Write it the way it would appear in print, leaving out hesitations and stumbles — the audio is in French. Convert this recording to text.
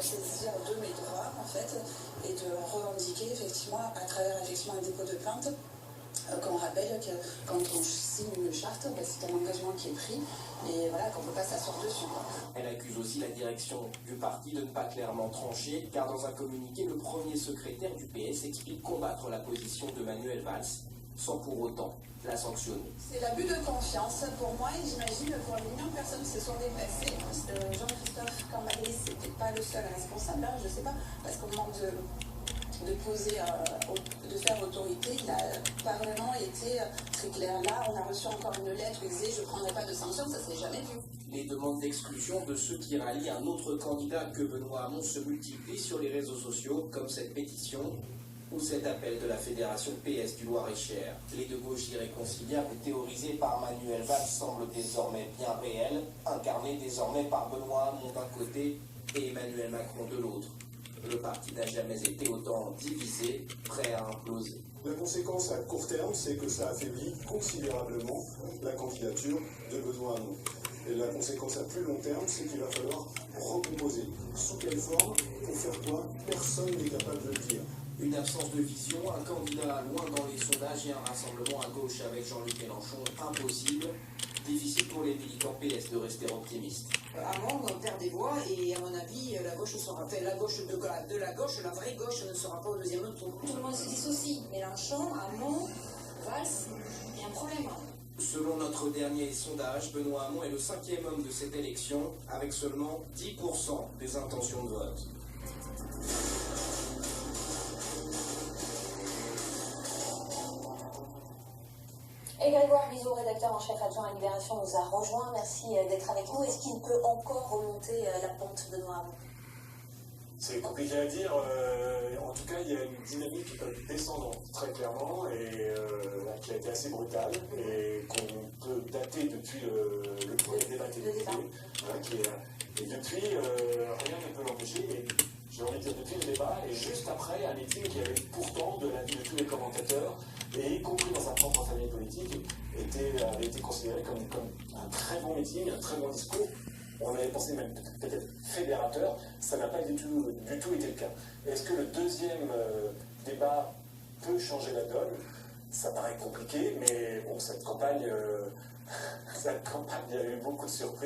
saisir de mes droits en fait et de revendiquer effectivement à travers effectivement un dépôt de plainte qu'on rappelle que quand on signe une charte, c'est un engagement qui est pris et voilà qu'on ne peut pas s'asseoir dessus. Elle accuse aussi la direction du parti de ne pas clairement trancher, car dans un communiqué, le premier secrétaire du PS explique combattre la position de Manuel Valls, sans pour autant la sanctionner. C'est l'abus de confiance pour moi et j'imagine pour les millions de personnes qui se sont déplacées. Jean-Christophe Cambadélis, c'était pas le seul responsable, je ne sais pas, parce qu'au moment de faire autorité, il n'a pas vraiment été très clair. Là, on a reçu encore une lettre où il disait « je ne prendrai pas de sanctions », ça s'est jamais vu. Les demandes d'exclusion de ceux qui rallient un autre candidat que Benoît Hamon se multiplient sur les réseaux sociaux, comme cette pétition ou cet appel de la Fédération PS du Loir-et-Cher. Les deux gauches irréconciliables théorisées par Manuel Valls semblent désormais bien réelles, incarnées désormais par Benoît Hamon d'un côté et Emmanuel Macron de l'autre. Le parti n'a jamais été autant divisé, prêt à imploser. La conséquence à court terme, c'est que ça affaiblit considérablement la candidature de Benoît Hamon. Et la conséquence à plus long terme, c'est qu'il va falloir recomposer. Sous quelle forme? Pour faire quoi? Personne n'est capable de le dire. Une absence de vision, un candidat loin dans les sondages et un rassemblement à gauche avec Jean-Luc Mélenchon impossible. Difficile pour les militants PS de rester optimistes. Hamon perd des voix et à mon avis, la gauche sera la gauche de la gauche, la vraie gauche ne sera pas au deuxième tour. Tout le monde se dissocie. Mélenchon, Hamon, Valls, il y a un problème. Selon notre dernier sondage, Benoît Hamon est le 5e homme de cette élection, avec seulement 10% des intentions de vote. Et Grégoire Bizot, rédacteur en chef adjoint à Libération, nous a rejoint. Merci d'être avec nous. Est-ce qu'il peut encore remonter la pente, Benoît Hamon? C'est compliqué à dire. En tout cas, il y a une dynamique qui peut descendre très clairement et qui a été assez brutale et qu'on peut dater depuis le premier débat télévisé. Voilà, et depuis, rien ne peut l'empêcher. Et j'ai envie de dire depuis le débat et juste après un meeting qui avait pourtant, de l'avis de tous les commentateurs, et y compris dans sa propre famille politique, avait été considéré comme un très bon meeting, un très bon discours. On avait pensé même peut-être fédérateur, ça n'a pas du tout été le cas. Est-ce que le deuxième débat peut changer la donne? Ça paraît compliqué, mais bon, cette campagne, il y a eu beaucoup de surprises.